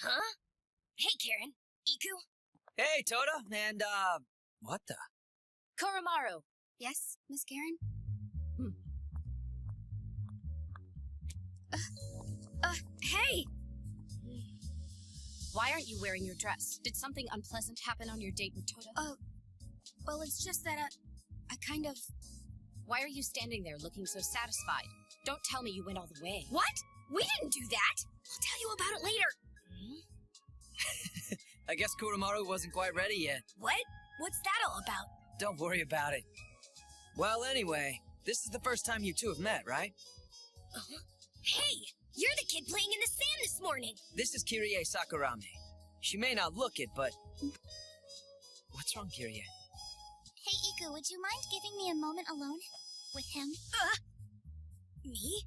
Huh? Hey, Karen. Iku? Hey, Tota, and, what the? Koromaru. Yes, Miss Karen? Hey! Why aren't you wearing your dress? Did something unpleasant happen on your date with Tota? Well, it's just that, I kind of... Why are you standing there looking so satisfied? Don't tell me you went all the way. What? We didn't do that! I'll tell you about it later. I guess Koromaru wasn't quite ready yet. What? What's that all about? Don't worry about it. Well, anyway, this is the first time you two have met, right? Hey! You're the kid playing in the sand this morning! This is Kirie Sakurame. She may not look it, but... What's wrong, Kirie? Hey, Iku, would you mind giving me a moment alone with him? Me?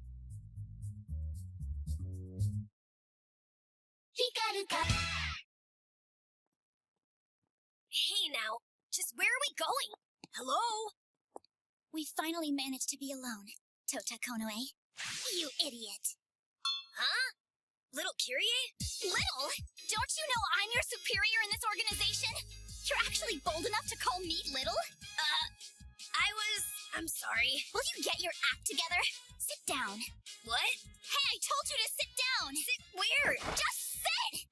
Hey now, just where are we going? Hello? We finally managed to be alone, Tota Konoe. You idiot. Huh? Little Kyrie? Little? Don't you know I'm your superior in this organization? You're actually bold enough to call me little? I'm sorry. Will you get your act together? Sit down. What? Hey, I told you to sit down! Sit where? Just sit!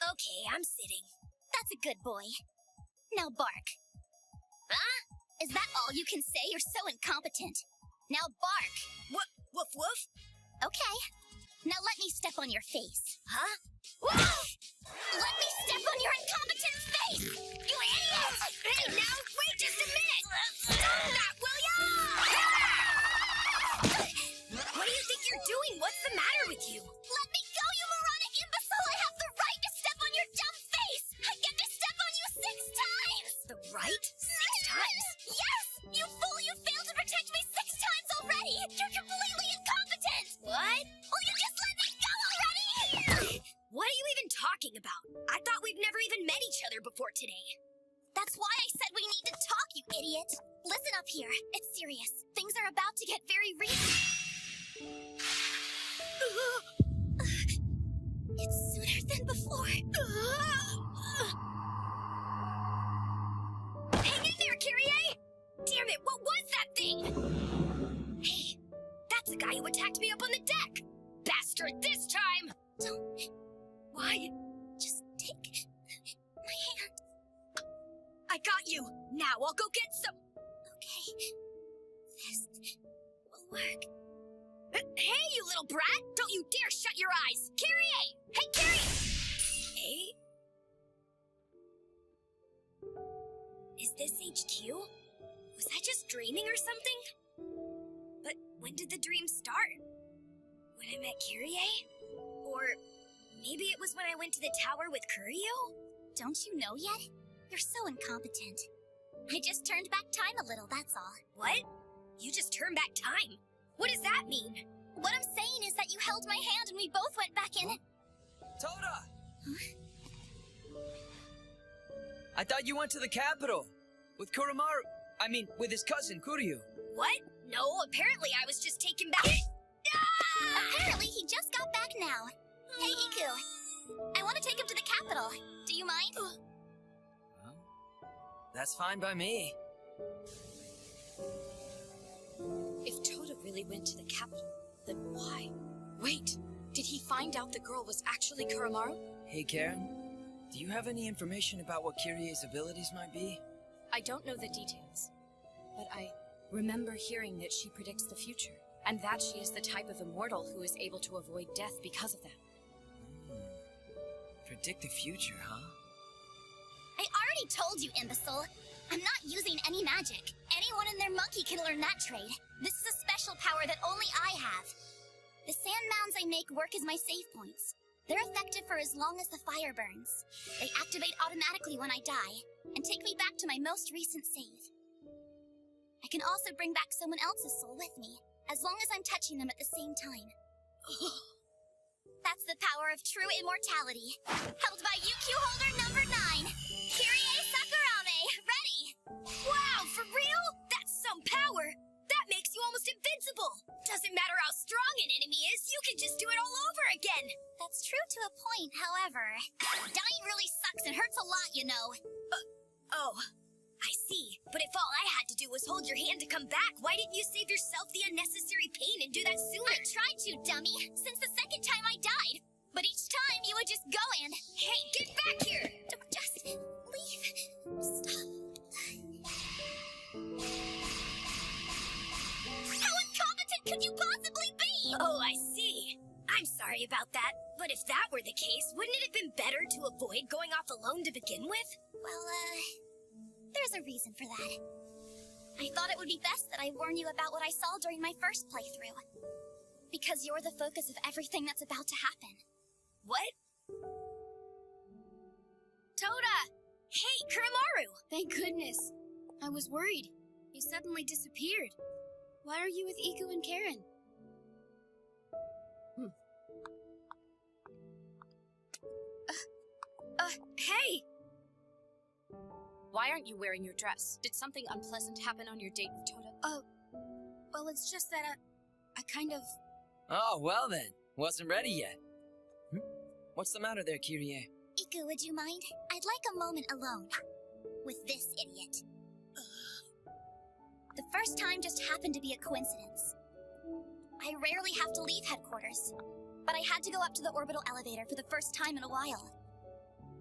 Okay, I'm sitting. That's a good boy. Now bark. Huh? Is that all you can say? You're so incompetent. Now bark. Woof woof? Okay. Now let me step on your face. Huh? Let me step on your incompetent face! You idiot! Hey, now, wait just a minute! Stop that, will ya? What do you think you're doing? What's the matter with you? Let me go, you moronic imbecile! I have the right to step on your dumb face! I get to step on you 6 times! The right? 6 times? Yes! You fool! You failed to protect me 6 times already! You're completely incompetent! What? Will you just let me go already? What are you even talking about? I thought we've never even met each other before today. That's why I said we need to talk, you idiot! Listen up here. It's serious. Things are about to get very real. It's sooner than before. Hang in there, Kyrie! Damn it, what was that thing? Hey, that's the guy who attacked me up on the deck! Bastard, this time! Don't. Why? Just take my hand. I got you! Now I'll go get some... Okay. This will work. Hey, you little brat! Don't you dare shut your eyes! Kyrie! Hey, Kyrie! Hey? Is this HQ? Was I just dreaming or something? But when did the dream start? When I met Kyrie? Or maybe it was when I went to the tower with Kurio? Don't you know yet? You're so incompetent. I just turned back time a little, that's all. What? You just turned back time? What does that mean? What I'm saying is that you held my hand and we both went back in. Tota! Huh? I thought you went to the capital. With Koromaru. I mean, with his cousin, Kuryu. What? No, apparently I was just taken back. Apparently he just got back now. Hey, Iku. I want to take him to the capital. Do you mind? Well, that's fine by me. If Tota really went to the capital, then why? Wait, did he find out the girl was actually Koromaru? Hey, Karen. Do you have any information about what Kirie's abilities might be? I don't know the details, but I remember hearing that she predicts the future, and that she is the type of immortal who is able to avoid death because of that. Predict the future, huh? I already told you, imbecile. I'm not using any magic. Anyone and their monkey can learn that trade. This is a special power that only I have. The sand mounds I make work as my save points. They're effective for as long as the fire burns. They activate automatically when I die, and take me back to my most recent save. I can also bring back someone else's soul with me, as long as I'm touching them at the same time. That's the power of true immortality. Held by UQ holder number 9, Kirie Sakurame. Ready? Wow, for real? That's some power! That makes you almost invincible! Doesn't matter how strong an enemy is, you can just do it point, however. Dying really sucks and hurts a lot, you know. Oh, I see. But if all I had to do was hold your hand to come back, why didn't you save yourself the unnecessary pain and do that sooner? I tried to, dummy, since the second time I died. But each time you would just go and... Hey, get back here! Don't just leave. Stop. How incompetent could you possibly be? Oh, I see. I'm sorry about that. But if that were the case, wouldn't it have been better to avoid going off alone to begin with? Well, there's a reason for that. I thought it would be best that I warn you about what I saw during my first playthrough. Because you're the focus of everything that's about to happen. What? Toda! Hey, Kuramaru! Thank goodness. I was worried. You suddenly disappeared. Why are you with Iku and Karen? Hey! Why aren't you wearing your dress? Did something unpleasant happen on your date with Toda? Well, it's just that I kind of... Oh, well then. Wasn't ready yet. What's the matter there, Kyrie? Iku, would you mind? I'd like a moment alone. With this idiot. The first time just happened to be a coincidence. I rarely have to leave headquarters, but I had to go up to the orbital elevator for the first time in a while.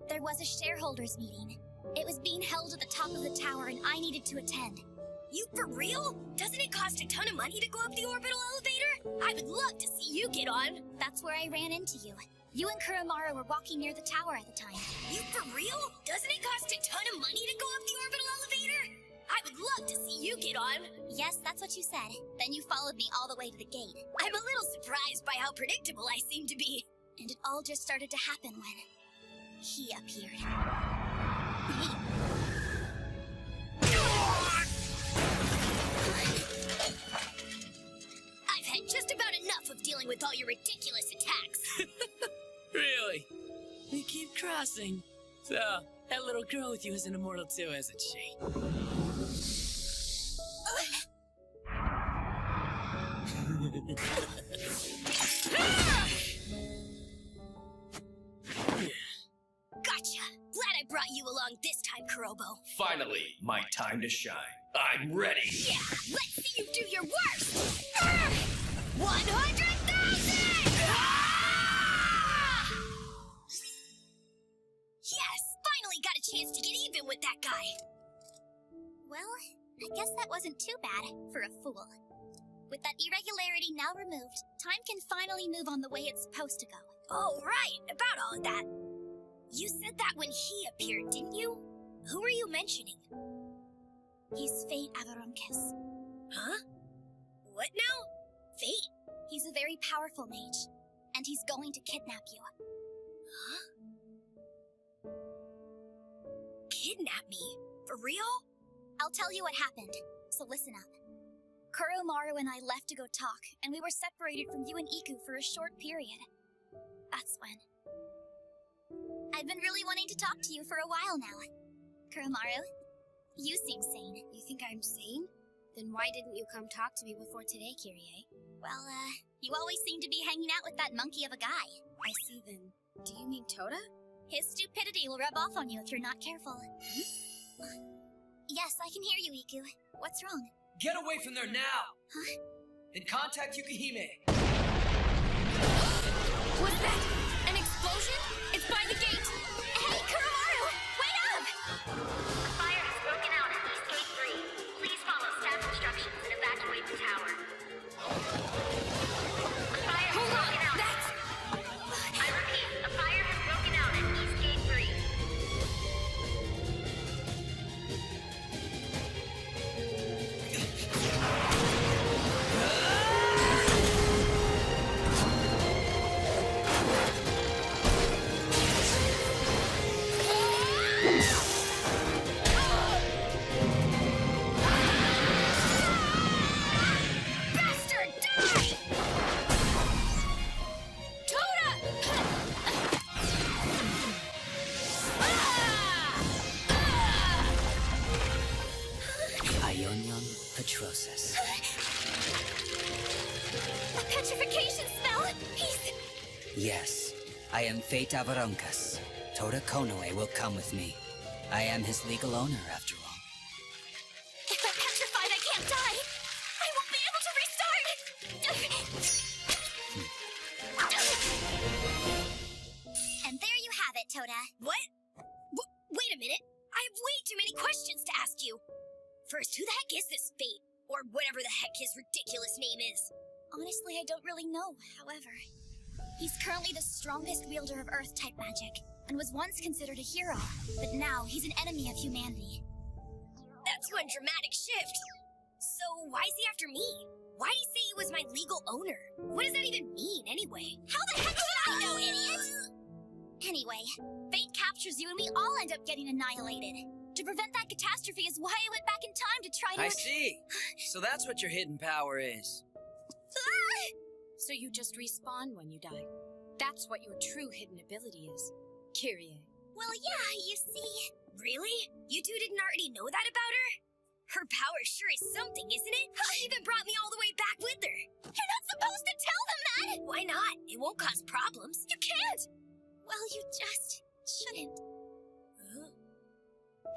There was a shareholders meeting. It was being held at the top of the tower and I needed to attend. You for real? Doesn't it cost a ton of money to go up the orbital elevator? I would love to see you get on. That's where I ran into you. You and Kuramaru were walking near the tower at the time. You for real? Doesn't it cost a ton of money to go up the orbital elevator? I would love to see you get on. Yes, that's what you said. Then you followed me all the way to the gate. I'm a little surprised by how predictable I seem to be. And it all just started to happen when he appeared. I've had just about enough of dealing with all your ridiculous attacks. Really? We keep crossing. So, that little girl with you is an immortal too, isn't she? Gotcha! Glad I brought you along this time, Kurobo. Finally, my time to shine. I'm ready. Yeah, let's see you do your worst! 100,000! Yes, finally got a chance to get even with that guy. Well, I guess that wasn't too bad for a fool. With that irregularity now removed, time can finally move on the way it's supposed to go. Oh, right, about all of that. You said that when he appeared, didn't you? Who were you mentioning? He's Fate Avarunkus. Huh? What now? Fate? He's a very powerful mage, and he's going to kidnap you. Huh? Kidnap me? For real? I'll tell you what happened, so listen up. Kuromaru and I left to go talk, and we were separated from you and Iku for a short period. That's when. I've been really wanting to talk to you for a while now. Kuromaru, you seem sane. You think I'm sane? Then why didn't you come talk to me before today, Kyrie? Well, you always seem to be hanging out with that monkey of a guy. I see then. Do you mean Toda? His stupidity will rub off on you if you're not careful. Yes, I can hear you, Iku. What's wrong? Get away from there now! Huh? And contact Yukihime! What's that? An explosion? It's by the gate! Hey, Kuromaru! Wait up! A fire has broken out at East Gate 3. Please follow staff instructions and evacuate the tower. A fire has broken out. I repeat, a fire has broken out at East Gate 3. Bastard, die! Toda! Ionion Petrosis. A petrification spell? He's... Yes, I am Fate Avaronkas. Toda Konoe will come with me. I am his legal owner, after all. If I'm petrified, I can't die. I won't be able to restart. And there you have it, Toda. What? Wait a minute. I have way too many questions to ask you. First, who the heck is this Fate? Or whatever the heck his ridiculous name is. Honestly, I don't really know, however. He's currently the strongest wielder of Earth-type magic, and was once considered a hero, but now he's an enemy of humanity. That's one dramatic shift. So why is he after me? Why'd he say he was my legal owner? What does that even mean, anyway? How the heck should I know, idiot? Anyway, Fate captures you and we all end up getting annihilated. To prevent that catastrophe is why I went back in time to try to— I see. So that's what your hidden power is. So you just respawn when you die. That's what your true hidden ability is, Kyrie. Well, yeah, you see. Really? You two didn't already know that about her? Her power sure is something, isn't it? She even brought me all the way back with her. You're not supposed to tell them that! Why not? It won't cause problems. You can't! Well, you just shouldn't.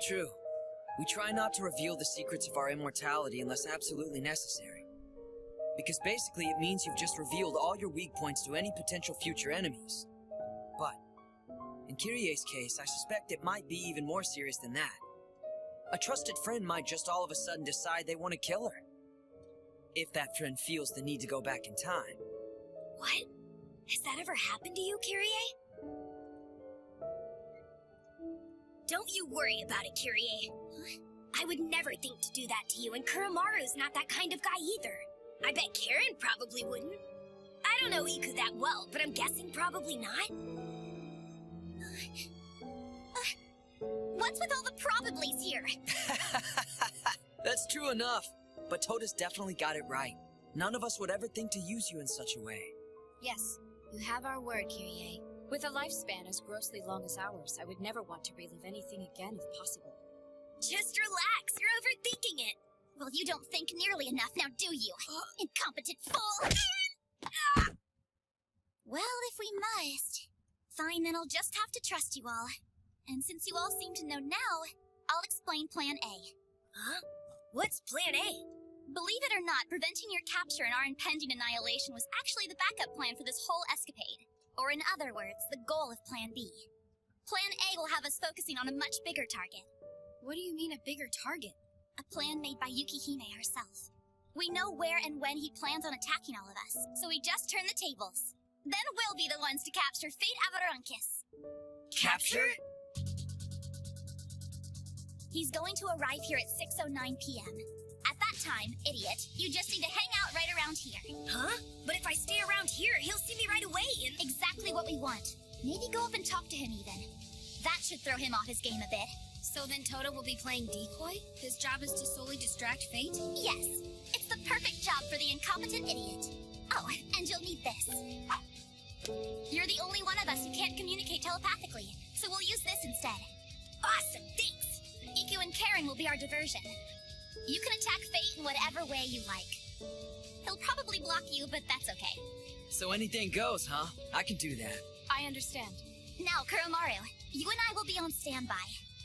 True. We try not to reveal the secrets of our immortality unless absolutely necessary. Because basically it means you've just revealed all your weak points to any potential future enemies. But, in Kyrie's case, I suspect it might be even more serious than that. A trusted friend might just all of a sudden decide they want to kill her. If that friend feels the need to go back in time. What? Has that ever happened to you, Kyrie? Don't you worry about it, Kyrie. I would never think to do that to you, and Kuromaru's not that kind of guy either. I bet Karen probably wouldn't. I don't know Iku that well, but I'm guessing probably not. What's with all the probablys here? That's true enough. But Toda's definitely got it right. None of us would ever think to use you in such a way. Yes, you have our word, Kyrie. With a lifespan as grossly long as ours, I would never want to relive anything again if possible. Just relax, you're overthinking it. Well, you don't think nearly enough now, do you? Incompetent fool! Well, if we must. Fine, then I'll just have to trust you all. And since you all seem to know now, I'll explain Plan A. Huh? What's Plan A? Believe it or not, preventing your capture and our impending annihilation was actually the backup plan for this whole escapade. Or in other words, the goal of Plan B. Plan A will have us focusing on a much bigger target. What do you mean a bigger target? A plan made by Yukihime herself. We know where and when he plans on attacking all of us, so we just turn the tables. Then we'll be the ones to capture Fate Avaronkis. Capture? He's going to arrive here at 6:09 p.m. At that time, idiot, you just need to hang out right around here. Huh? But if I stay around here, he'll see me right away and— Exactly what we want. Maybe go up and talk to him even. That should throw him off his game a bit. So then Toda will be playing decoy? His job is to solely distract Fate? Yes. It's the perfect job for the incompetent idiot. Oh, and you'll need this. You're the only one of us who can't communicate telepathically, so we'll use this instead. Awesome, thanks! Iku and Karen will be our diversion. You can attack Fate in whatever way you like. He'll probably block you, but that's okay. So anything goes, huh? I can do that. I understand. Now, Kuromaru, you and I will be on standby.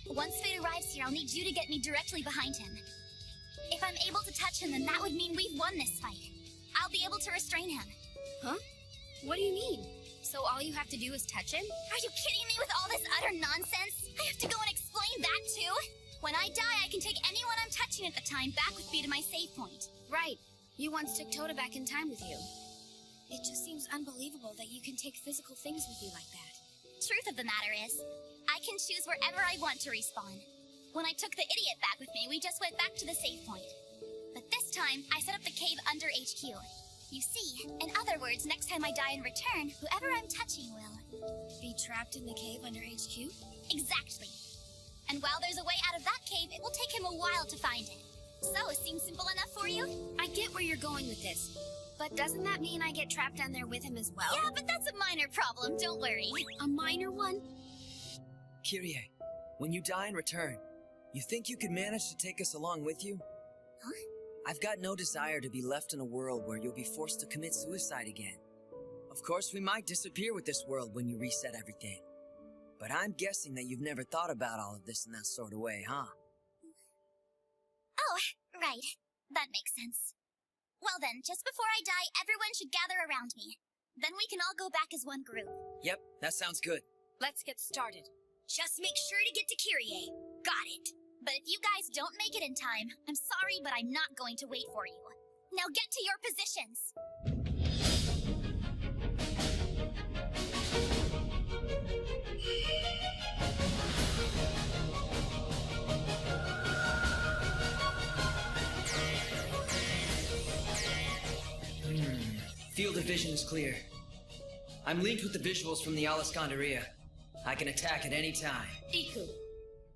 Once Fate arrives here, I'll need you to get me directly behind him. If I'm able to touch him, then that would mean we've won this fight. I'll be able to restrain him. Huh? What do you mean? So all you have to do is touch him? Are you kidding me with all this utter nonsense? I have to go and explain that too? When I die, I can take anyone I'm touching at the time back with me to my save point. Right. You once took Toda back in time with you. It just seems unbelievable that you can take physical things with you like that. Truth of the matter is, I can choose wherever I want to respawn. When I took the idiot back with me, we just went back to the save point. But this time, I set up the cave under HQ. You see, in other words, next time I die and return, whoever I'm touching will be trapped in the cave under HQ? Exactly. And while there's a way out of that cave, it will take him a while to find it. So, seems simple enough for you? I get where you're going with this. But doesn't that mean I get trapped down there with him as well? Yeah, but that's a minor problem, don't worry. A minor one? Kyrie, when you die and return, you think you could manage to take us along with you? Huh? I've got no desire to be left in a world where you'll be forced to commit suicide again. Of course, we might disappear with this world when you reset everything. But I'm guessing that you've never thought about all of this in that sort of way, huh? Oh, right. That makes sense. Well then, just before I die, everyone should gather around me. Then we can all go back as one group. Yep, that sounds good. Let's get started. Just make sure to get to Kyrie. Got it. But if you guys don't make it in time, I'm sorry, but I'm not going to wait for you. Now get to your positions. Field of vision is clear. I'm linked with the visuals from the Alescandaria. I can attack at any time. Iku,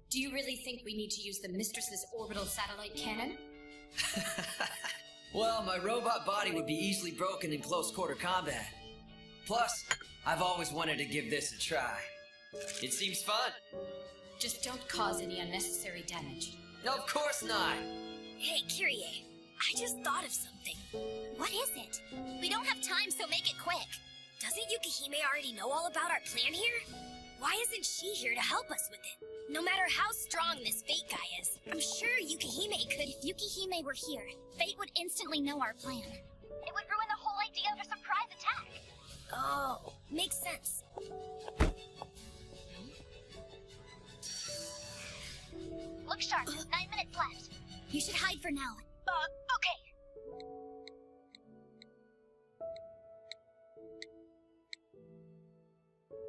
do you really think we need to use the Mistress's orbital satellite cannon? Well, my robot body would be easily broken in close quarter combat. Plus, I've always wanted to give this a try. It seems fun. Just don't cause any unnecessary damage. Of course not! Hey, Kyrie, I just thought of something. What is it? We don't have time, so make it quick. Doesn't Yukihime already know all about our plan here? Why isn't she here to help us with it? No matter how strong this Fate guy is, I'm sure Yukihime could. If Yukihime were here, Fate would instantly know our plan. It would ruin the whole idea of a surprise attack. Oh, makes sense. Look sharp, 9 minutes left. You should hide for now. Okay.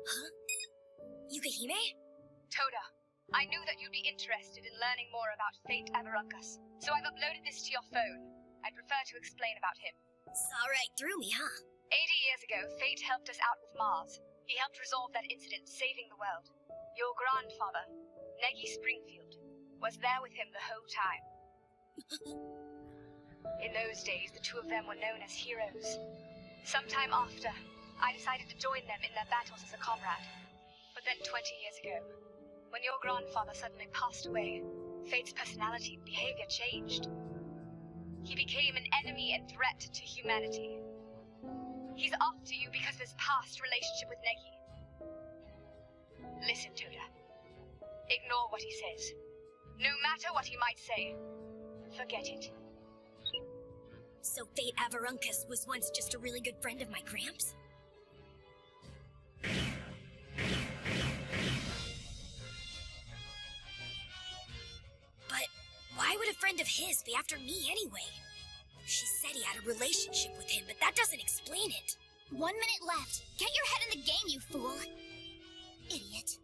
Huh? Yukihime? Toda, I knew that you'd be interested in learning more about Fate Avarunkas, so I've uploaded this to your phone. I'd prefer to explain about him. Saw right through me, huh? 80 years ago, Fate helped us out with Mars. He helped resolve that incident, saving the world. Your grandfather, Negi Springfield, was there with him the whole time. In those days, the two of them were known as heroes. Sometime after, I decided to join them in their battles as a comrade. But then 20 years ago, when your grandfather suddenly passed away, Fate's personality and behavior changed. He became an enemy and threat to humanity. He's after you because of his past relationship with Negi. Listen, Toda. Ignore what he says. No matter what he might say, forget it. So Fate Avarunkas was once just a really good friend of my Gramps? But why would a friend of his be after me anyway? She said he had a relationship with him, but that doesn't explain it. 1 minute left. Get your head in the game, you fool. Idiot.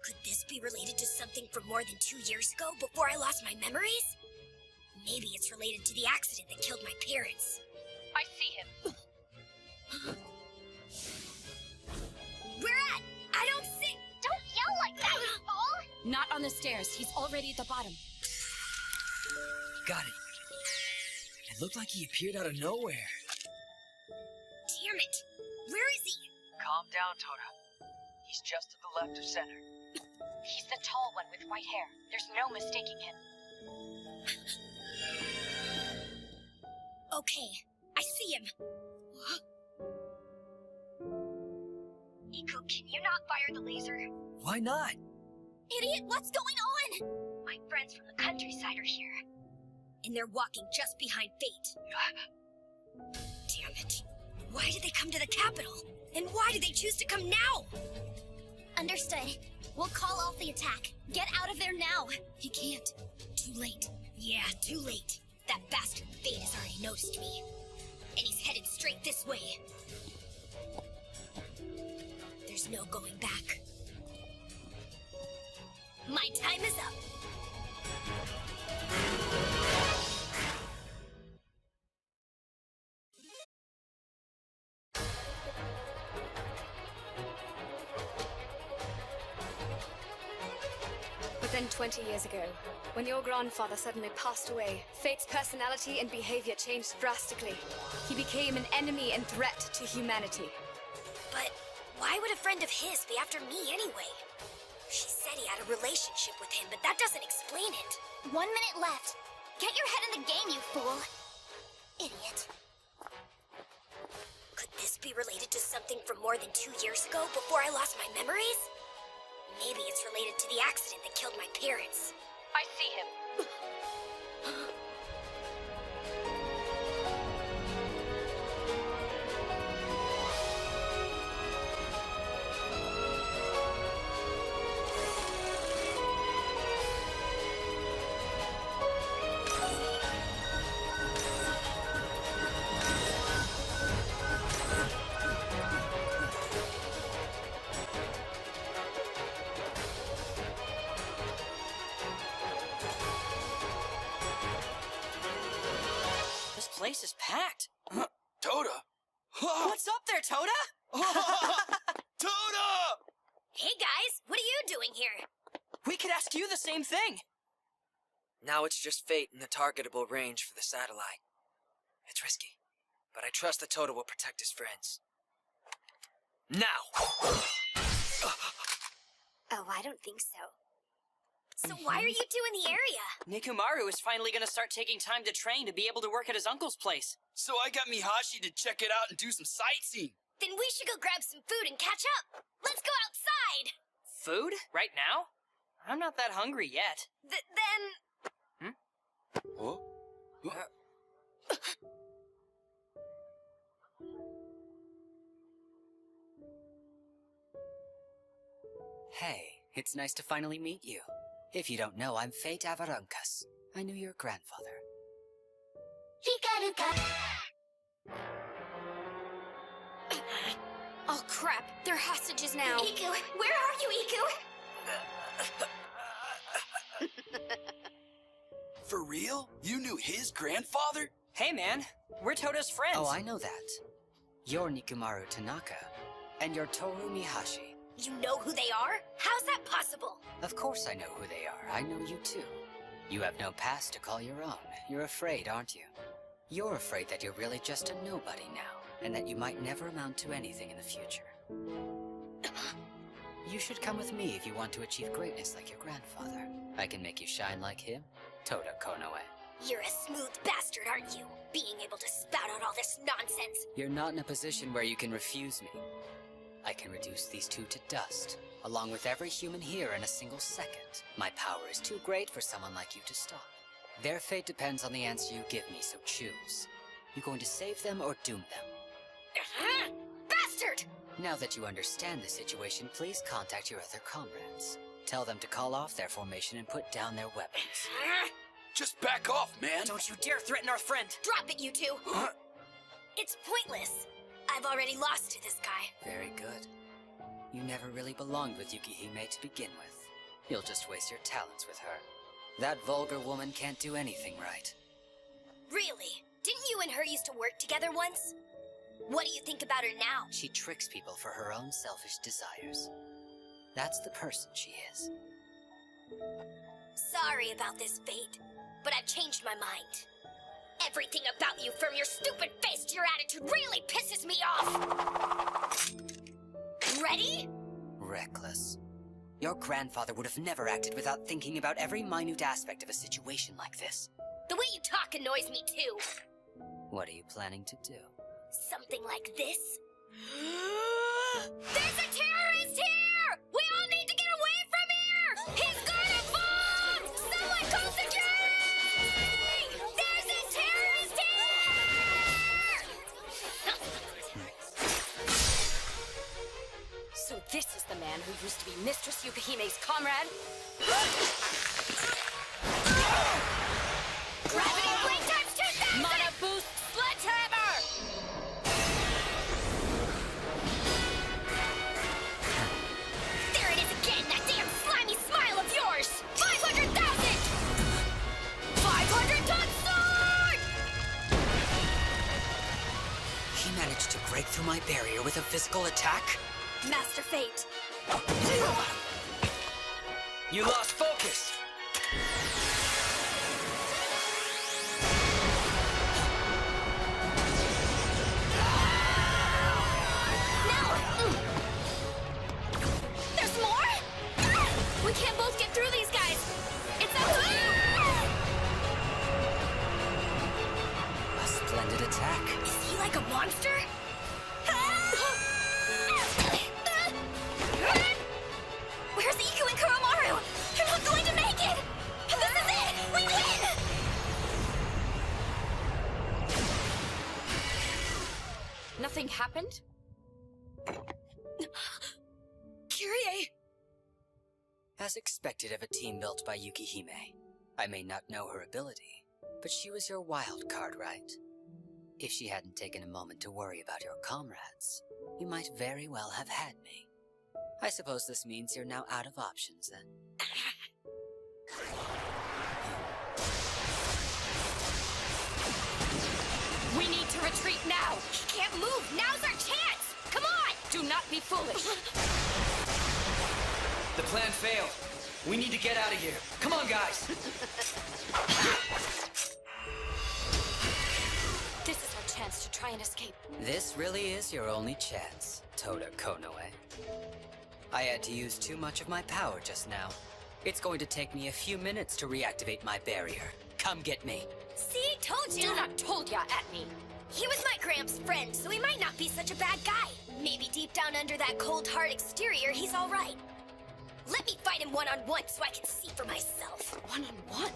Could this be related to something from more than 2 years ago, before I lost my memories? Maybe it's related to the accident that killed my parents. I see him. Where at? I don't see... Don't yell like that, you fool! Not on the stairs. He's already at the bottom. Got it. It looked like he appeared out of nowhere. Damn it! Where is he? Calm down, Toda. He's just to the left of center. He's the tall one with white hair. There's no mistaking him. Okay, I see him. Iku, can you not fire the laser? Why not? Idiot, what's going on? My friends from the countryside are here. And they're walking just behind Fate. Damn it. Why did they come to the capital? And why did they choose to come now? Understood. We'll call off the attack. Get out of there now. He can't. Too late. Yeah, too late. That bastard Fate has already noticed me. And he's headed straight this way. There's no going back. My time is up. But then 20 years ago, when your grandfather suddenly passed away, Fate's personality and behavior changed drastically. He became an enemy and threat to humanity. But why would a friend of his be after me anyway? She said he had a relationship with him, but that doesn't explain it. 1 minute left. Get your head in the game, you fool. Idiot. this be related to something from more than 2 years ago before I lost my memories? Maybe it's related to the accident that killed my parents. I see him. This place is packed. Toda? What's up there, Toda? Toda! Hey guys, what are you doing here? We could ask you the same thing. Now it's just fate in the targetable range for the satellite. It's risky, but I trust that Toda will protect his friends. Now! Oh, I don't think so. So why are you two in the area? Nikumaru is finally gonna start taking time to train to be able to work at his uncle's place. So I got Mihashi to check it out and do some sightseeing. Then we should go grab some food and catch up. Let's go outside. Food? Right now? I'm not that hungry yet. Then... Huh? Hey, it's nice to finally meet you. If you don't know, I'm Fate Avaruncas. I knew your grandfather. Oh crap, they're hostages now. Iku, where are you, Iku? For real? You knew his grandfather? Hey man, we're Toda's friends. Oh, I know that. You're Nikumaru Tanaka, and you're Toru Mihashi. You know who they are? How's that possible? Of course I know who they are. I know you too. You have no past to call your own. You're afraid, aren't you? You're afraid that you're really just a nobody now, and that you might never amount to anything in the future. You should come with me if you want to achieve greatness like your grandfather. I can make you shine like him, Toda Konoe. You're a smooth bastard, aren't you? Being able to spout out all this nonsense. You're not in a position where you can refuse me. I can reduce these two to dust, along with every human here in a single second. My power is too great for someone like you to stop. Their fate depends on the answer you give me, so choose. You going to save them or doom them? Bastard! Now that you understand the situation, please contact your other comrades. Tell them to call off their formation and put down their weapons. Just back off, man. Don't you dare threaten our friend. Drop it, you two. Huh? It's pointless. I've already lost to this guy. Very good. You never really belonged with Yukihime to begin with. You'll just waste your talents with her. That vulgar woman can't do anything right. Really? Didn't you and her used to work together once? What do you think about her now? She tricks people for her own selfish desires. That's the person she is. Sorry about this, Fate, but I've changed my mind. Everything about you, from your stupid face to your attitude, really pisses me off! Ready? Reckless. Your grandfather would have never acted without thinking about every minute aspect of a situation like this. The way you talk annoys me too. What are you planning to do? Something like this? There's a terrorist here! We all need to get away from here! He's got a bomb! Someone concentrate! There's a terrorist here! So this is the man who used to be Mistress Yukihime's comrade? Gravity Blade times 2000! Mana Boost Sledgehammer! There it is again, that damn slimy smile of yours! 500,000! 500-ton sword! He managed to break through my barrier with a physical attack? Master Fate. You lost focus! There's more? We can't both get through these guys! It's up to you! A splendid attack. Is he like a monster? Something happened? Kyrie! As expected of a team built by Yukihime, I may not know her ability, but she was your wild card, right? If she hadn't taken a moment to worry about your comrades, you might very well have had me. I suppose this means you're now out of options, then. We need to retreat now! He can't move! Now's our chance! Come on! Do not be foolish! The plan failed. We need to get out of here. Come on, guys! This is our chance to try and escape. This really is your only chance, Toda Konoe. I had to use too much of my power just now. It's going to take me a few minutes to reactivate my barrier. Come get me. See? Told you! Do not told ya at me. He was my Gramps' friend, so he might not be such a bad guy. Maybe deep down under that cold, hard exterior, he's all right. Let me fight him one-on-one so I can see for myself. One-on-one?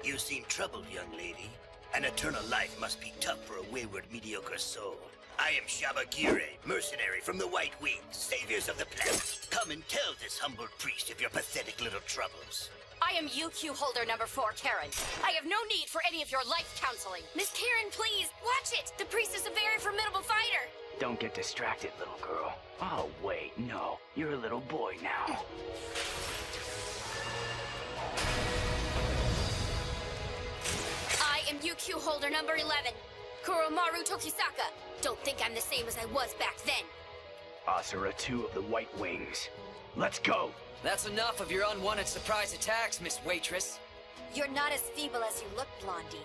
You seem troubled, young lady. An eternal life must be tough for a wayward, mediocre soul. I am Shabagire, mercenary from the White Wings, saviors of the planet. Come and tell this humble priest of your pathetic little troubles. I am UQ holder number 4, Karen. I have no need for any of your life counseling. Miss Karen, please, watch it! The priest is a very formidable fighter! Don't get distracted, little girl. Oh, wait, no. You're a little boy now. I am UQ holder number 11, Kuromaru Tokisaka. Don't think I'm the same as I was back then. Asura 2 of the White Wings. Let's go! That's enough of your unwanted surprise attacks, Miss Waitress. You're not as feeble as you look, Blondie.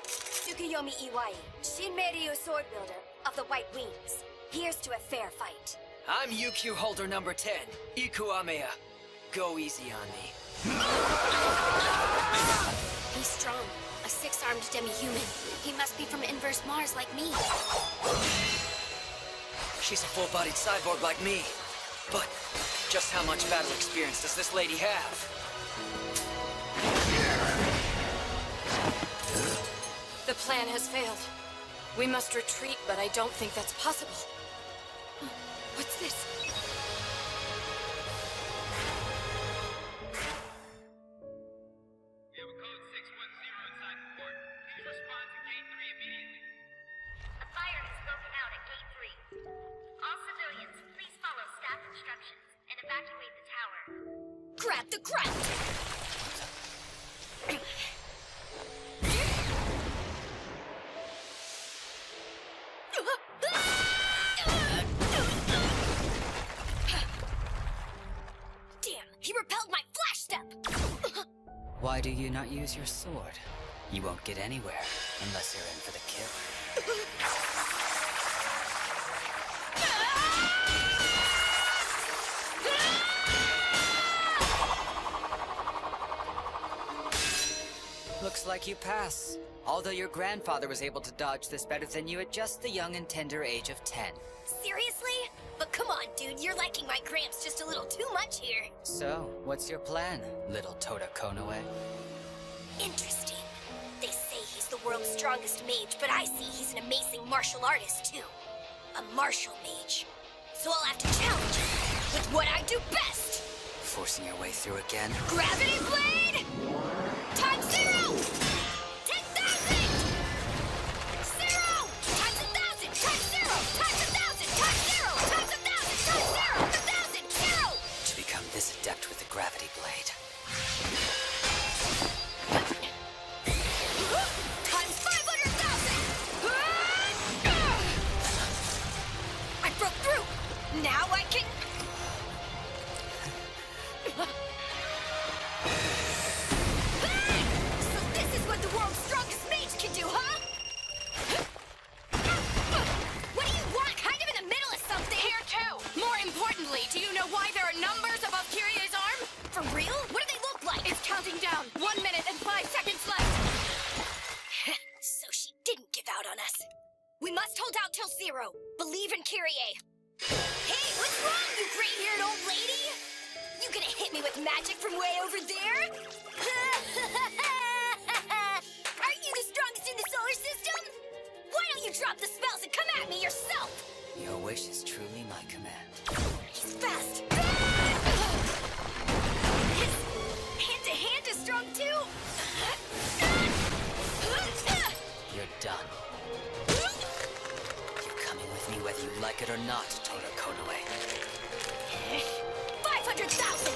Tsukuyomi Iwai, Shinmei-ryu sword builder of the White Wings. Here's to a fair fight. I'm UQ holder number 10, Iku Ameya. Go easy on me. He's strong. A 6-armed demi-human. He must be from inverse Mars like me. She's a full-bodied cyborg like me. But just how much battle experience does this lady have? The plan has failed. We must retreat, but I don't think that's possible. What's this? We have a code 610 inside the port. Please respond to Gate 3 immediately. A fire has broken out at Gate 3. All civilians, please follow staff instructions and evacuate the tower. Grab the ground! Damn, he repelled my flash step! Why do you not use your sword? You won't get anywhere unless you're in for the kill. Looks like you pass. Although your grandfather was able to dodge this better than you at just the young and tender age of 10. Seriously? But come on, dude, you're liking my Gramps just a little too much here. So, what's your plan, little Toda Konoe? Interesting. They say he's the world's strongest mage, but I see he's an amazing martial artist, too. A martial mage. So I'll have to challenge him with what I do best. Forcing your way through again? Gravity Blade! Times 0! 10,000! 0! Times 1,000! Times 0! Times 1,000! Times 0! Times 1,000! Times 0! 1,000! 0! To become this adept with the gravity blade. Times 500,000! I broke through! Now I can... So this is what the world's strongest mage can do, huh? What do you want? Kind of in the middle of something? Here too! More importantly, do you know why there are numbers above Kyrie's arm? For real? What do they look like? It's counting down. 1 minute and 5 seconds left. So she didn't give out on us. We must hold out till 0. Believe in Kyrie. Hey, what's wrong, you gray-haired old lady? You gonna hit me with magic from way over there? Aren't you the strongest in the solar system? Why Your wish is truly my command. He's fast! His hand-to-hand is strong too! You're done. You're coming with me whether you like it or not, Toda Konoe. 500,000!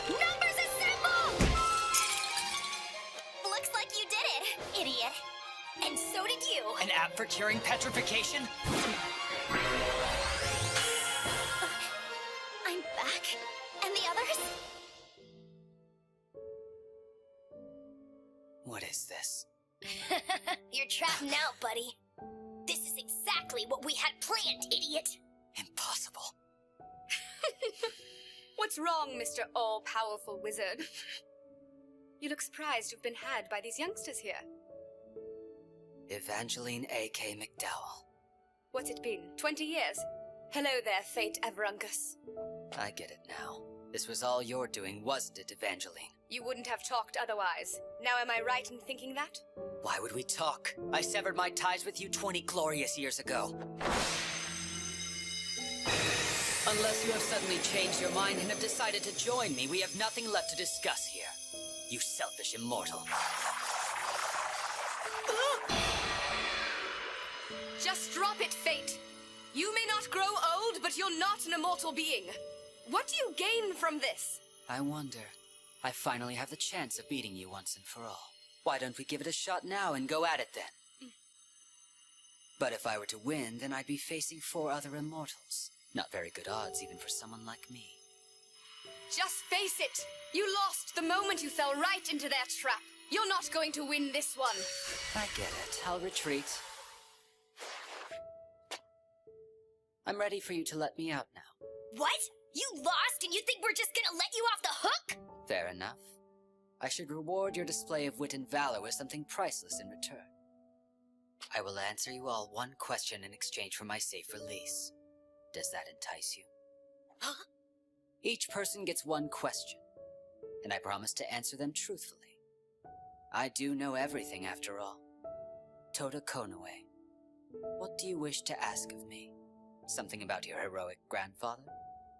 Numbers assemble! Looks like you did it, idiot. And so did you! An app for curing petrification? I'm back. And the others? What is this? You're trapped now, buddy. This is exactly what we had planned, idiot! Impossible. What's wrong, Mr. All-Powerful Wizard? You look surprised you've been had by these youngsters here. Evangeline A.K. McDowell. What's it been, 20 years? Hello there, Fate Everuncus. I get it now. This was all your doing, wasn't it, Evangeline? You wouldn't have talked otherwise. Now am I right in thinking that? Why would we talk? I severed my ties with you 20 glorious years ago. Unless you have suddenly changed your mind and have decided to join me, we have nothing left to discuss here. You selfish immortal. Just drop it, Fate. You may not grow old, but you're not an immortal being. What do you gain from this? I wonder. I finally have the chance of beating you once and for all. Why don't we give it a shot now and go at it then? But if I were to win, then I'd be facing 4 other immortals. Not very good odds even for someone like me. Just face it. You lost the moment you fell right into their trap. You're not going to win this one. I get it. I'll retreat. I'm ready for you to let me out now. What? You lost and you think we're just gonna let you off the hook? Fair enough. I should reward your display of wit and valor with something priceless in return. I will answer you all one question in exchange for my safe release. Does that entice you? Huh? Each person gets one question, and I promise to answer them truthfully. I do know everything after all. Toda Konoe, what do you wish to ask of me? Something about your heroic grandfather?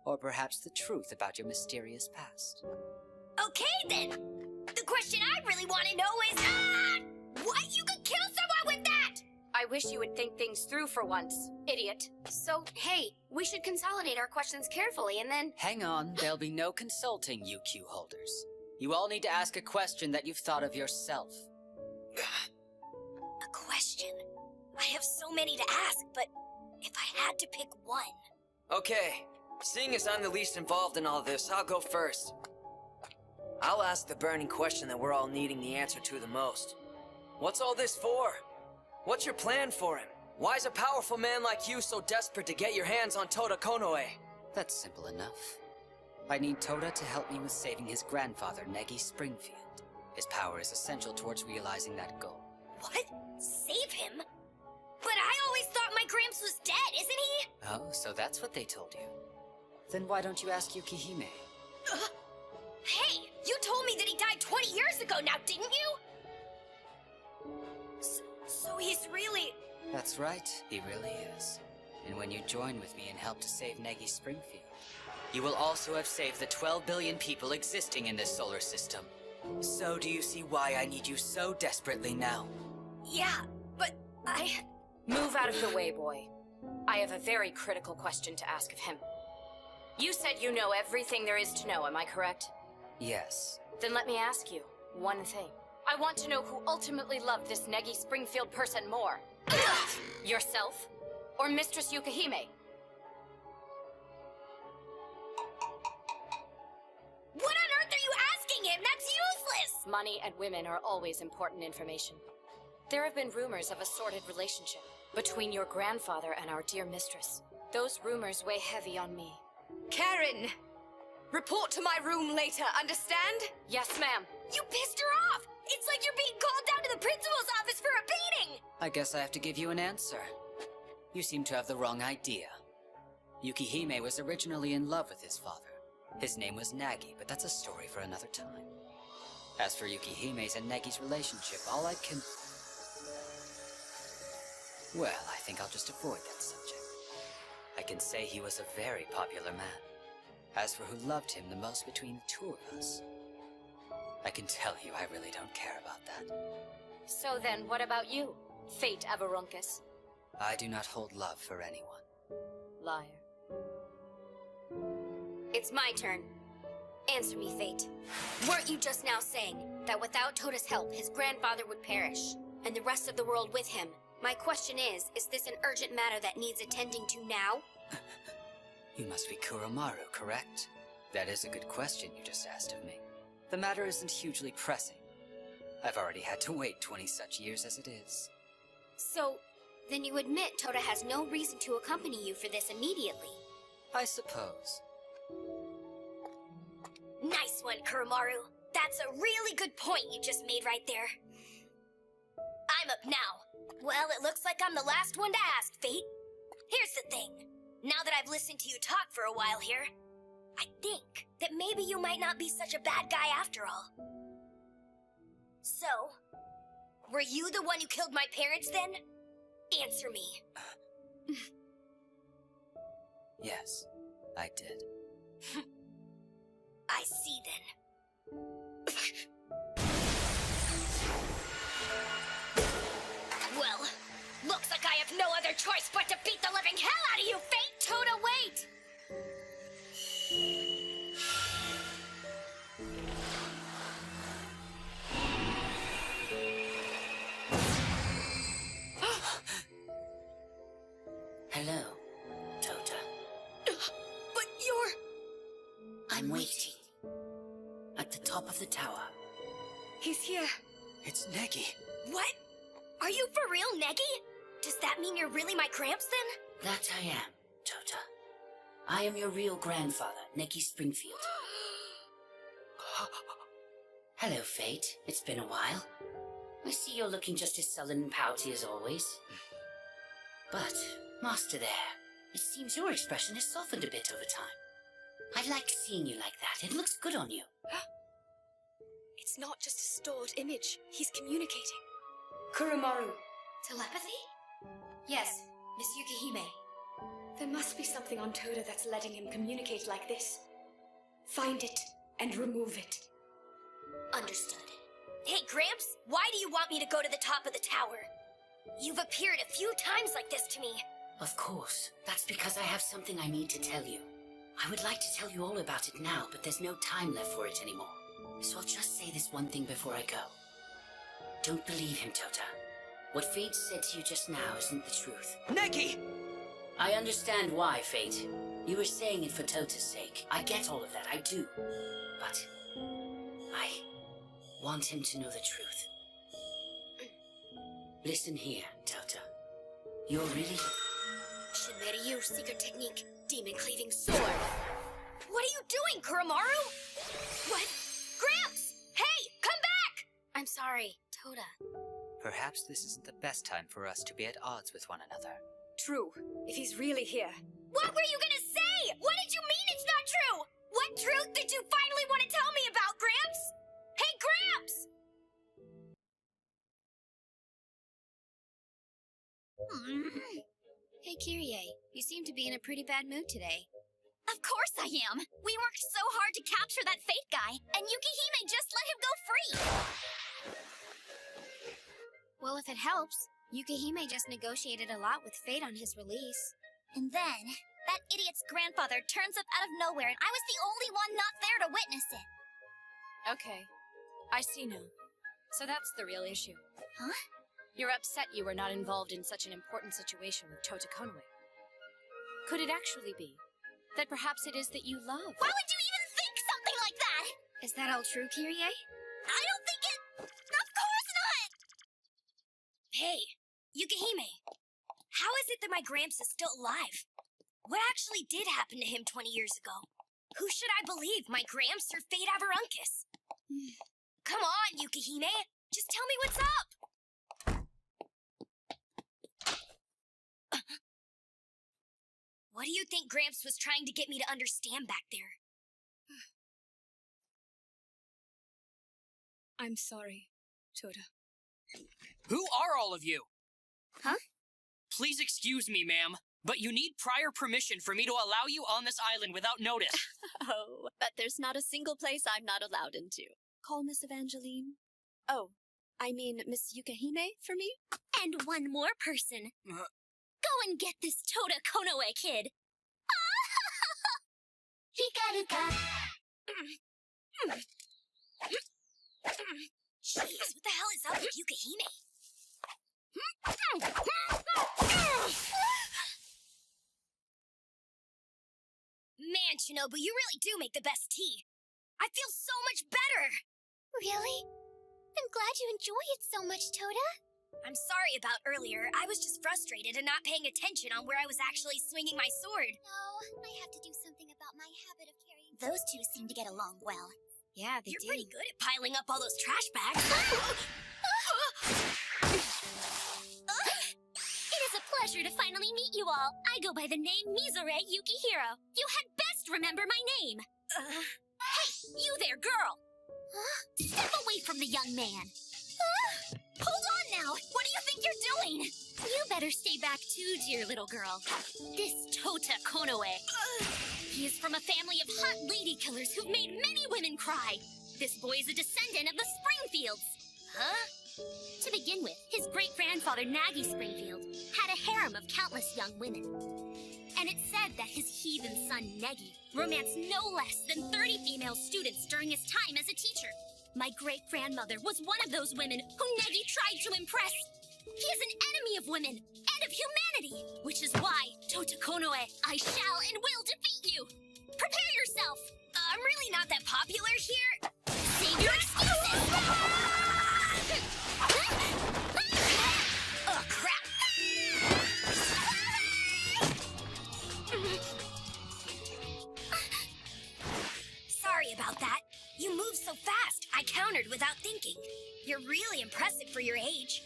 Or perhaps the truth about your mysterious past? Okay then! The question I really want to know is, what? You could kill someone with that! I wish you would think things through for once, idiot. So, hey, we should consolidate our questions carefully and then... Hang on, there'll be no consulting, you Q holders. You all need to ask a question that you've thought of yourself. A question? I have so many to ask, but if I had to pick one... Okay, seeing as I'm the least involved in all this, I'll go first. I'll ask the burning question that we're all needing the answer to the most. What's all this for? What's your plan for him? Why is a powerful man like you so desperate to get your hands on Toda Konoe? That's simple enough. I need Toda to help me with saving his grandfather, Negi Springfield. His power is essential towards realizing that goal. What? Save him? But I always thought my Gramps was dead, isn't he? Oh, so that's what they told you. Then why don't you ask Yukihime? Hey, you told me that he died 20 years ago now, didn't you? So he's really... That's right, he really is. And when you join with me and help to save Negi Springfield, you will also have saved the 12 billion people existing in this solar system. So do you see why I need you so desperately now? Yeah, but I... Move out of the way, boy. I have a very critical question to ask of him. You said you know everything there is to know, am I correct? Yes. Then let me ask you one thing. I want to know who ultimately loved this Negi Springfield person more. Yourself or Mistress Yukihime? What on earth are you asking him? That's useless! Money and women are always important information. There have been rumors of a sordid relationship between your grandfather and our dear mistress. Those rumors weigh heavy on me. Karen! Report to my room later, understand? Yes, ma'am. You pissed her off! It's like you're being called down to the principal's office for a beating! I guess I have to give you an answer. You seem to have the wrong idea. Yukihime was originally in love with his father. His name was Nagi, but that's a story for another time. As for Yukihime's and Negi's relationship, all I can... Well, I think I'll just avoid that subject. I can say he was a very popular man. As for who loved him the most between the two of us, I can tell you I really don't care about that. So then, what about you, Fate Avarunkus? I do not hold love for anyone. Liar. It's my turn. Answer me, Fate. Weren't you just now saying that without Tota's help, his grandfather would perish, and the rest of the world with him? My question is this an urgent matter that needs attending to now? You must be Kuramaru, correct? That is a good question you just asked of me. The matter isn't hugely pressing. I've already had to wait 20 such years as it is. So, then you admit Tota has no reason to accompany you for this immediately? I suppose. Nice one, Kuramaru. That's a really good point you just made right there. I'm up now. Well, it looks like I'm the last one to ask, Fate. Here's the thing. Now that I've listened to you talk for a while here, I think that maybe you might not be such a bad guy after all. So, were you the one who killed my parents then? Answer me. Yes, I did. I see then. Well, looks like I have no other choice but to beat the living hell out of you, Fate! Tota, wait! Hello, Tota. But you're... I'm waiting. At the top of the tower. He's here. It's Negi. What? Are you for real, Negi? Does that mean you're really my Gramps then? That I am, Tota. I am your real grandfather, Negi Springfield. Hello, Fate. It's been a while. I see you're looking just as sullen and pouty as always. But, Master there, it seems your expression has softened a bit over time. I like seeing you like that. It looks good on you. It's not just a stored image. He's communicating. Kuramaru. Telepathy? Yes, Miss Yukihime. There must be something on Tota that's letting him communicate like this. Find it and remove it. Understood. Hey, Gramps, why do you want me to go to the top of the tower? You've appeared a few times like this to me. Of course. That's because I have something I need to tell you. I would like to tell you all about it now, but there's no time left for it anymore. So I'll just say this one thing before I go. Don't believe him, Tota. What Fate said to you just now isn't the truth. Negi! I understand why, Fate. You were saying it for Tota's sake. I get all of that, I do. But I want him to know the truth. Listen here, Tota. You're really... Shinryu secret technique, demon cleaving sword. What are you doing, Kuramaru? What? Gramps! Hey, come back! I'm sorry, Tota. Perhaps this isn't the best time for us to be at odds with one another. True. If he's really here. What were you gonna say? What did you mean it's not true? What truth did you finally want to tell me about, Gramps? Hey, Gramps! Hey, Kyrie, you seem to be in a pretty bad mood today. Of course I am. We worked so hard to capture that Fate guy, and Yukihime just let him go free. Well, if it helps, Yukihime just negotiated a lot with Fate on his release. And then, that idiot's grandfather turns up out of nowhere, and I was the only one not there to witness it. Okay. I see now. So that's the real issue. Huh? You're upset you were not involved in such an important situation with Tota Konoe. Could it actually be that perhaps it is that you love? Why would you even think something like that? Is that all true, Kyrie? I don't think it... Of course not! Hey, Yukihime. How is it that my Gramps is still alive? What actually did happen to him 20 years ago? Who should I believe, my Gramps or Fate Avarunkus? Come on, Yukihime. Just tell me what's up. What do you think Gramps was trying to get me to understand back there? I'm sorry, Tota. Who are all of you? Huh? Please excuse me, ma'am, but you need prior permission for me to allow you on this island without notice. Oh, but there's not a single place I'm not allowed into. Call Miss Evangeline. Oh, I mean Miss Yukahime for me? And one more person. Go and get this Tota Konoe kid. Hikaruka. Jeez, what the hell is up with Yukahime? Man, Shinobu, you really do make the best tea. I feel so much better. Really? I'm glad you enjoy it so much, Tota. I'm sorry about earlier. I was just frustrated and not paying attention on where I was actually swinging my sword. No, I have to do something about my habit of carrying. Those two seem to get along well. Yeah, You're pretty good at piling up all those trash bags. It is a pleasure to finally meet you all. I go by the name Mizore Yukihiro. You had best remember my name. Hey, you there, girl! Step away from the young man. Hold on now! What do you think you're doing? You better stay back too, dear little girl. This Tota Konoe. He is from a family of hot lady killers who've made many women cry. This boy is a descendant of the Springfields. Huh? To begin with, his great-grandfather Nagi Springfield had a harem of countless young women. And it's said that his heathen son Negi romanced no less than 30 female students during his time as a teacher. My great-grandmother was one of those women who Negi tried to impress. He is an enemy of women and of humanity, which is why, Tota Konoe, I shall and will defeat you. Prepare yourself. I'm really not that popular here. Save your excuses. Oh, crap. Sorry about that. You moved so fast, I countered without thinking. You're really impressive for your age.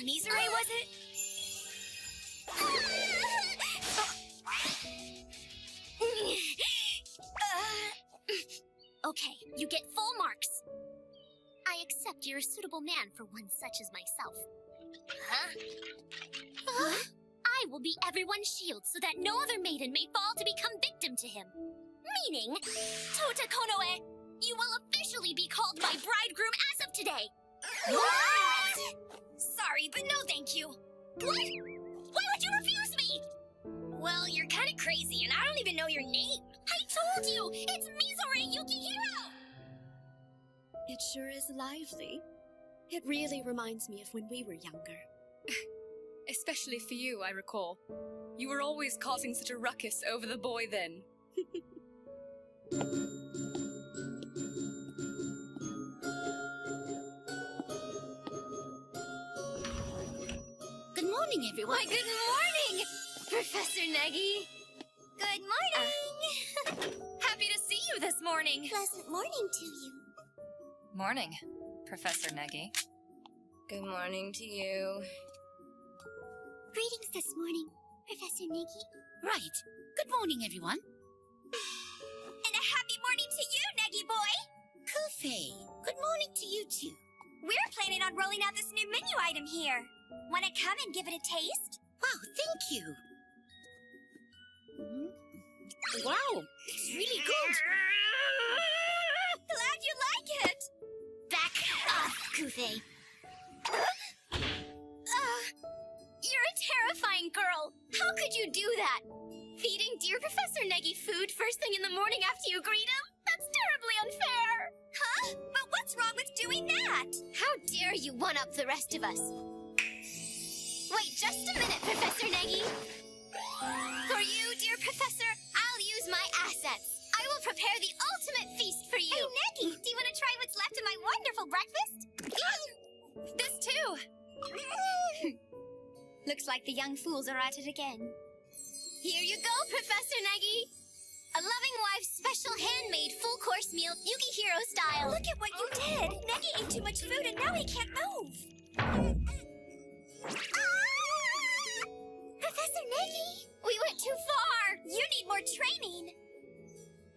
Mizure, was it? Okay, you get full marks. I accept you're a suitable man for one such as myself. Huh? I will be everyone's shield so that no other maiden may fall to become victim to him. Meaning, Tota Konoe, you will officially be called my bridegroom as of today. What? Sorry, but no thank you. What? Why would you refuse me? Well, you're kind of crazy, and I don't even know your name. I told you! It's Mizore Yukihiro! It sure is lively. It really reminds me of when we were younger. Especially for you, I recall. You were always causing such a ruckus over the boy then. Good morning, everyone. Why, good morning, Professor Negi. Good morning. Happy to see you this morning. Pleasant morning to you. Morning, Professor Negi. Good morning to you. Greetings this morning, Professor Negi. Right. Good morning, everyone. And a happy morning to you, Negi boy. Kufei, good morning to you too. We're planning on rolling out this new menu item here. Want to come and give it a taste? Wow, thank you. Wow, it's really good. Glad you like it. Back off, Kufei. You're a terrifying girl. How could you do that? Feeding dear Professor Negi food first thing in the morning after you greet him? That's terribly unfair. Huh? But what's wrong with doing that? How dare you one-up the rest of us? Wait just a minute, Professor Negi. For you, dear Professor, I'll use my assets. I will prepare the ultimate feast for you. Hey, Negi, do you want to try what's left of my wonderful breakfast? This too. Looks like the young fools are at it again. Here you go, Professor Negi. A loving wife's special handmade full-course meal, Yukihiro style. Look at what you did. Negi ate too much food and now he can't move. Professor Negi, we went too far. You need more training.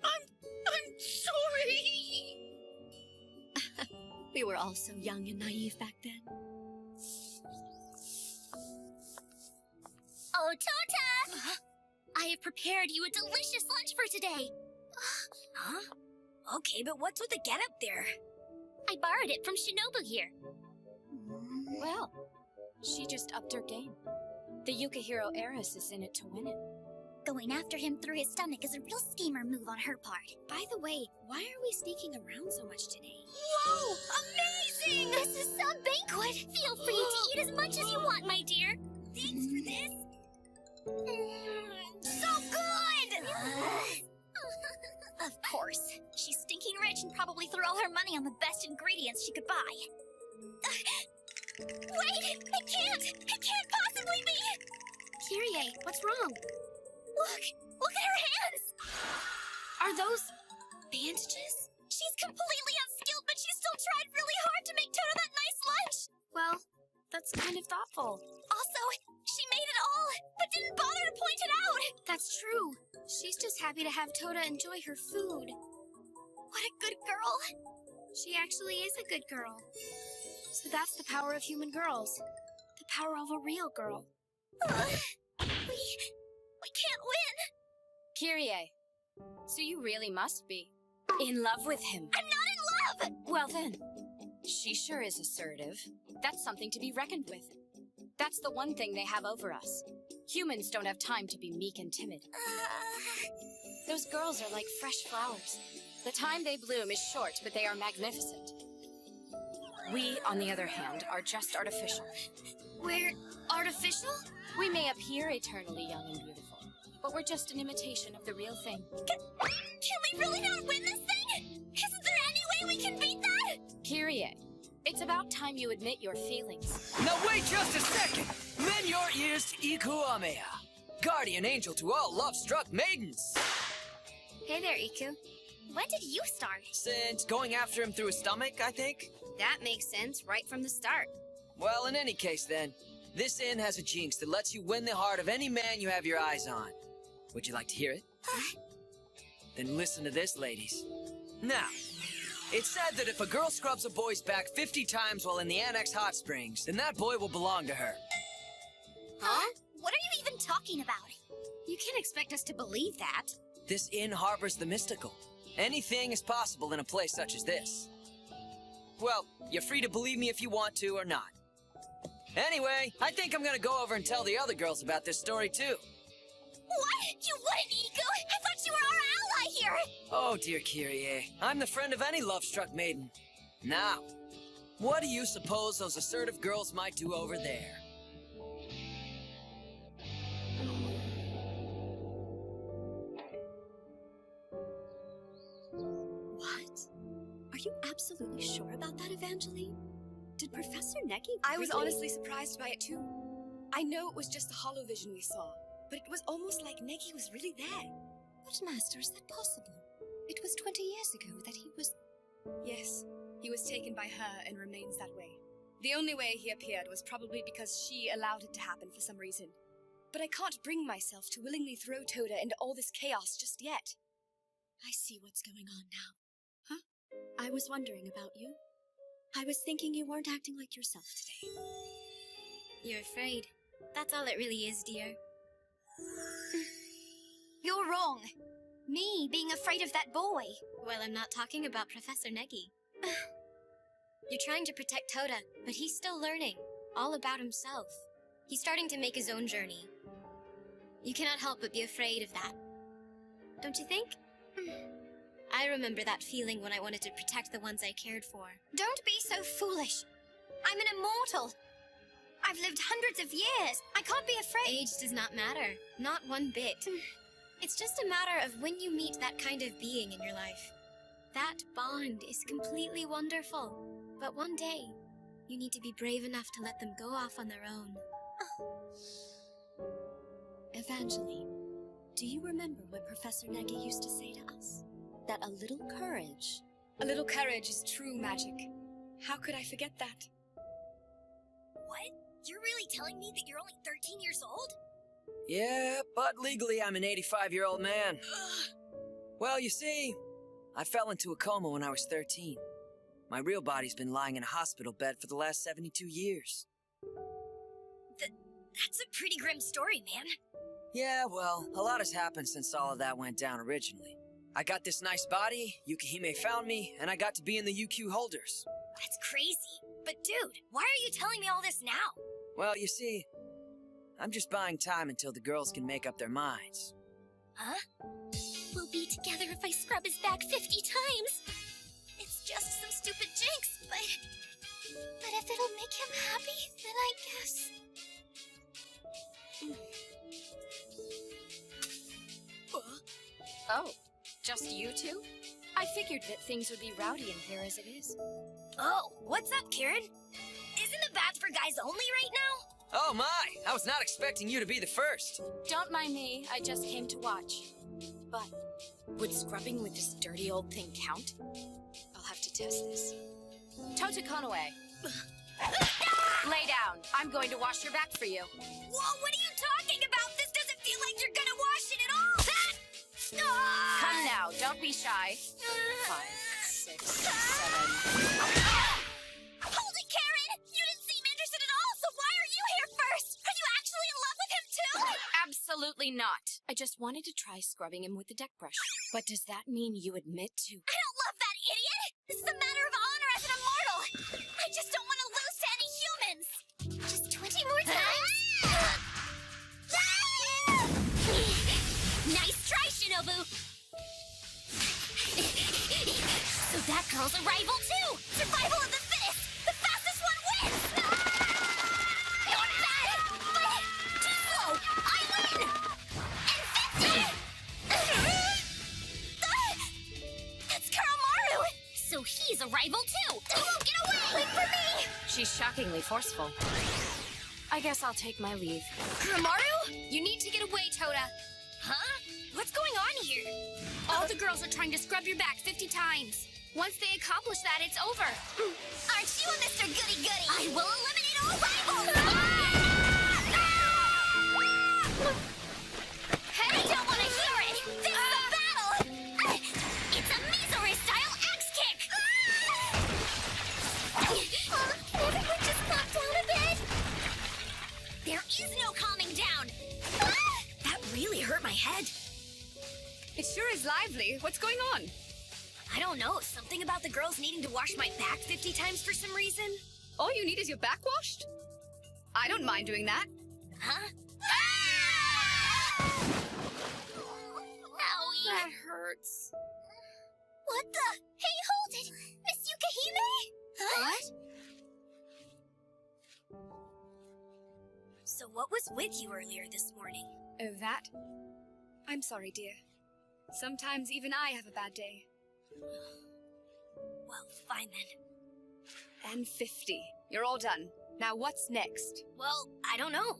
I'm sorry. We were all so young and naive back then. Tota! I have prepared you a delicious lunch for today. Huh? Okay, but what's with the getup there? I borrowed it from Shinobu here. Well, she just upped her game. The Yukihiro heiress is in it to win it. Going after him through his stomach is a real schemer move on her part. By the way, why are we sneaking around so much today? Whoa! Amazing! This is some banquet! Feel free to eat as much as you want, my dear. Thanks for this. So good! Of course. She's stinking rich and probably threw all her money on the best ingredients she could buy. Wait! It can't! It can't possibly be! Kyrie, what's wrong? Look! Look at her hands! Are those bandages? She's completely unskilled, but she still tried really hard to make Toto that nice lunch! Well, that's kind of thoughtful. Also, she made it all, but didn't bother to point it out! That's true. She's just happy to have Tota enjoy her food. What a good girl! She actually is a good girl. So that's the power of human girls. The power of a real girl. We can't win! Kyrie, so you really must be in love with him. I'm not in love! Well then, she sure is assertive. That's something to be reckoned with. That's the one thing they have over us. Humans don't have time to be meek and timid. Those girls are like fresh flowers. The time they bloom is short, but they are magnificent. We, on the other hand, are just artificial. We're artificial? We may appear eternally young and beautiful, but we're just an imitation of the real thing. Can we really not win this thing? Isn't there any way we can beat that? Kyrie, it's about time you admit your feelings. Now wait just a second! Lend your ears to Iku Ameya, guardian angel to all love-struck maidens! Hey there, Iku. When did you start? Since going after him through his stomach, I think? That makes sense right from the start. Well, in any case then, this inn has a jinx that lets you win the heart of any man you have your eyes on. Would you like to hear it? Then listen to this, ladies. Now, it's said that if a girl scrubs a boy's back 50 times while in the Annex Hot Springs, then that boy will belong to her. Huh? What are you even talking about? You can't expect us to believe that. This inn harbors the mystical. Anything is possible in a place such as this. Well, you're free to believe me if you want to or not. Anyway, I think I'm gonna go over and tell the other girls about this story too. What? You wouldn't, Iku? I thought you were our ally here! Oh, dear Kyrie, I'm the friend of any love-struck maiden. Now, what do you suppose those assertive girls might do over there? What? Are you absolutely sure about that, Evangeline? Did Professor Neki I was really- honestly surprised by it too. I know it was just a hollow vision we saw, but it was almost like Neki was really there. But Master, is that possible? It was 20 years ago that he was... Yes, he was taken by her and remains that way. The only way he appeared was probably because she allowed it to happen for some reason. But I can't bring myself to willingly throw Toda into all this chaos just yet. I see what's going on now. Huh? I was wondering about you. I was thinking you weren't acting like yourself today. You're afraid. That's all it really is, dear. You're wrong. Me being afraid of that boy. Well, I'm not talking about Professor Neki. You're trying to protect Tota, but he's still learning. All about himself. He's starting to make his own journey. You cannot help but be afraid of that. Don't you think? I remember that feeling when I wanted to protect the ones I cared for. Don't be so foolish. I'm an immortal. I've lived hundreds of years. I can't be afraid. Age does not matter. Not one bit. It's just a matter of when you meet that kind of being in your life. That bond is completely wonderful. But one day, you need to be brave enough to let them go off on their own. Evangeline, do you remember what Professor Neki used to say to us? That a little courage... A little courage is true magic. How could I forget that? What? You're really telling me that you're only 13 years old? Yeah, but legally I'm an 85-year-old man. Well, you see, I fell into a coma when I was 13. My real body's been lying in a hospital bed for the last 72 years. That's a pretty grim story, man. Yeah, well, a lot has happened since all of that went down originally. I got this nice body, Yukihime found me, and I got to be in the UQ holders. That's crazy. But dude, why are you telling me all this now? Well, you see, I'm just buying time until the girls can make up their minds. Huh? We'll be together if I scrub his back 50 times. It's just some stupid jinx, but if it'll make him happy, then I guess. Oh, just you two? I figured that things would be rowdy in here as it is. Oh, what's up, Karen? Isn't the bath for guys only right now? Oh my! I was not expecting you to be the first. Don't mind me, I just came to watch. But would scrubbing with this dirty old thing count? I'll have to test this. Tota Konoe. Lay down. I'm going to wash your back for you. Whoa, what are you talking about? This doesn't feel like you're gonna wash it at all! Come now, don't be shy. 5, 6, 7. Hold it, Karen! You didn't seem interested at all, so why are you here first? Are you actually in love with him too? Absolutely not. I just wanted to try scrubbing him with the deck brush. But does that mean you admit to... I don't love that idiot! This is a matter of honor as an immortal! I just don't want to lose to any humans! Just 20 more times? Nice try, Shinobu! So that girl's a rival too! Survival of the fittest! The fastest one wins! Not bad! But too slow! I win! And 50! That's Karamaru! So he's a rival too! He won't get away! Wait for me! She's shockingly forceful. I guess I'll take my leave. Karamaru? You need to get away, Tota. Huh? What's going on here? All the girls are trying to scrub your back 50 times. Once they accomplish that, it's over. Aren't you a Mr. Goody-Goody? I will eliminate all rivals! Hey, I don't want to hear it! This is a battle! It's a Mizori-style X-Kick! Can everyone just calm down a bit? There is no calming down! That really hurt my head. It sure is lively. What's going on? I don't know, something about the girls needing to wash my back 50 times for some reason. All you need is your back washed? I don't mind doing that. Huh? Owie! That hurts. What the? Hey, hold it! Miss Yukihime? What? So what was with you earlier this morning? Oh, that? I'm sorry, dear. Sometimes even I have a bad day. Well, fine then. And 50. You're all done. Now what's next? Well, I don't know.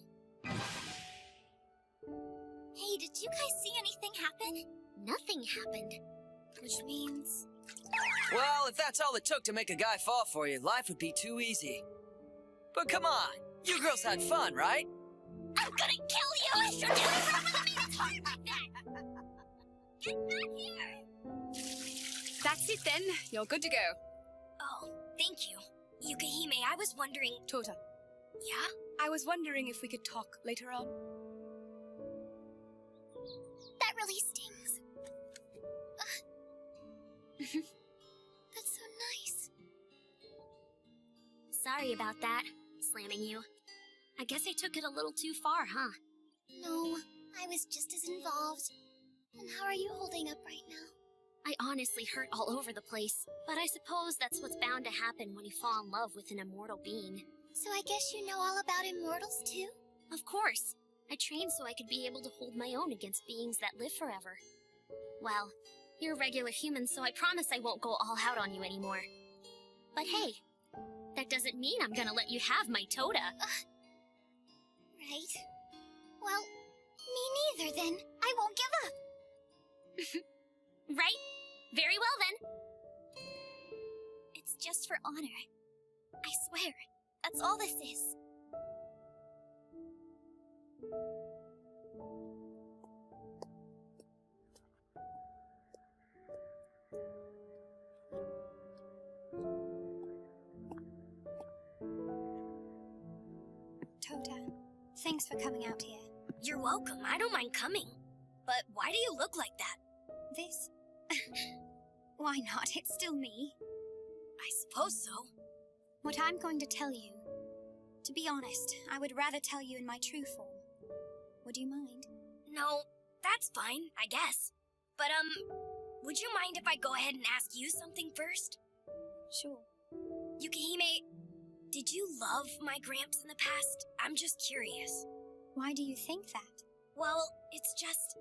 Hey, did you guys see anything happen? Nothing happened. Which means... Well, if that's all it took to make a guy fall for you, life would be too easy. But come on, you girls had fun, right? I'm gonna kill you! You never with me that's hard like that! Get back here! That's it then. You're good to go. Oh, thank you. Yukihime, I was wondering... Tota. Yeah? I was wondering if we could talk later on. That really stings. That's so nice. Sorry about that, slamming you. I guess I took it a little too far, huh? No, I was just as involved. And how are you holding up right now? I honestly hurt all over the place, but I suppose that's what's bound to happen when you fall in love with an immortal being. So I guess you know all about immortals too? Of course. I trained so I could be able to hold my own against beings that live forever. Well, you're a regular human, so I promise I won't go all out on you anymore. But hey, that doesn't mean I'm gonna let you have my Tota. Right. Well, me neither then. I won't give up. Right? Very well then. It's just for honor. I swear. That's all this is. Tota, Thanks for coming out here. You're welcome. I don't mind coming. But why do you look like that? This? Why not? It's still me. I suppose so. What I'm going to tell you, to be honest, I would rather tell you in my true form. Would you mind? No, that's fine, I guess. But, would you mind if I go ahead and ask you something first? Sure. Yukihime, did you love my Gramps in the past? I'm just curious. Why do you think that? Well, it's just...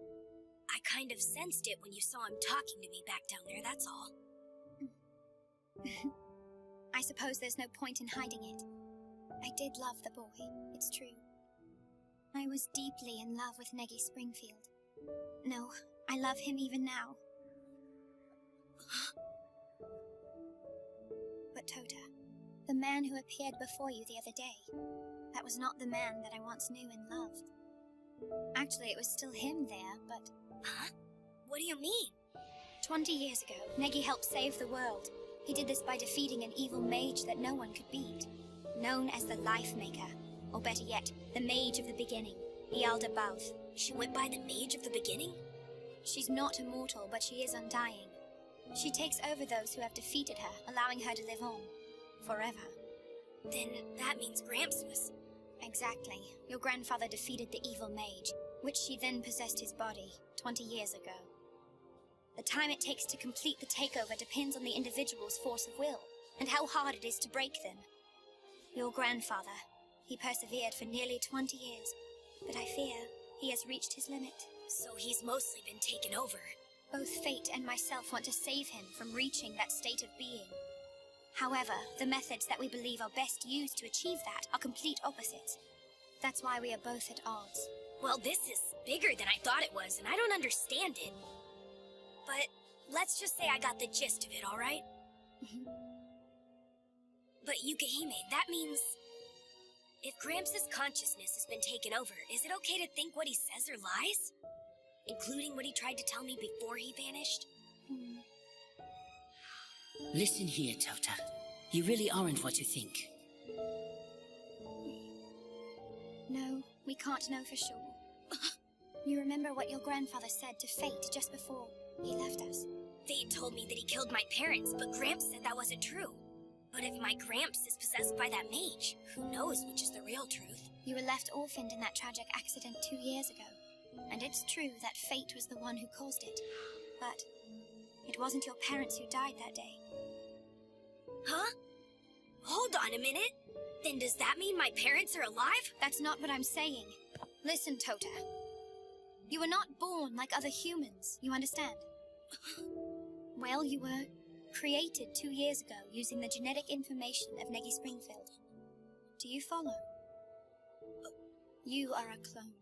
I kind of sensed it when you saw him talking to me back down there, that's all. I suppose there's no point in hiding it. I did love the boy, it's true. I was deeply in love with Negi Springfield. No, I love him even now. But Tota, the man who appeared before you the other day, that was not the man that I once knew and loved. Actually, it was still him there, but... Huh? What do you mean? 20 years ago, Negi helped save the world. He did this by defeating an evil mage that no one could beat. Known as the Life Maker, or better yet, the Mage of the Beginning, Ialda Balth. She went by the Mage of the Beginning? She's not immortal, but she is undying. She takes over those who have defeated her, allowing her to live on. Forever. Then that means Gramps was... Exactly. Your grandfather defeated the evil mage, which she then possessed his body, 20 years ago. The time it takes to complete the takeover depends on the individual's force of will, and how hard it is to break them. Your grandfather, he persevered for nearly 20 years, but I fear he has reached his limit. So he's mostly been taken over. Both Fate and myself want to save him from reaching that state of being. However, the methods that we believe are best used to achieve that are complete opposites. That's why we are both at odds. Well, this is bigger than I thought it was, and I don't understand it. But let's just say I got the gist of it, alright? But Yukihime, that means... If Gramps' consciousness has been taken over, is it okay to think what he says are lies? Including what he tried to tell me before he vanished? Listen here, Tota. You really aren't what you think. No, we can't know for sure. You remember what your grandfather said to Fate just before he left us? Fate told me that he killed my parents, but Gramps said that wasn't true. But if my Gramps is possessed by that mage, who knows which is the real truth? You were left orphaned in that tragic accident 2 years ago. And it's true that Fate was the one who caused it. But it wasn't your parents who died that day. Huh? Hold on a minute. Then does that mean my parents are alive? That's not what I'm saying. Listen, Tota. You were not born like other humans, you understand? Well, you were created 2 years ago using the genetic information of Negi Springfield. Do you follow? You are a clone.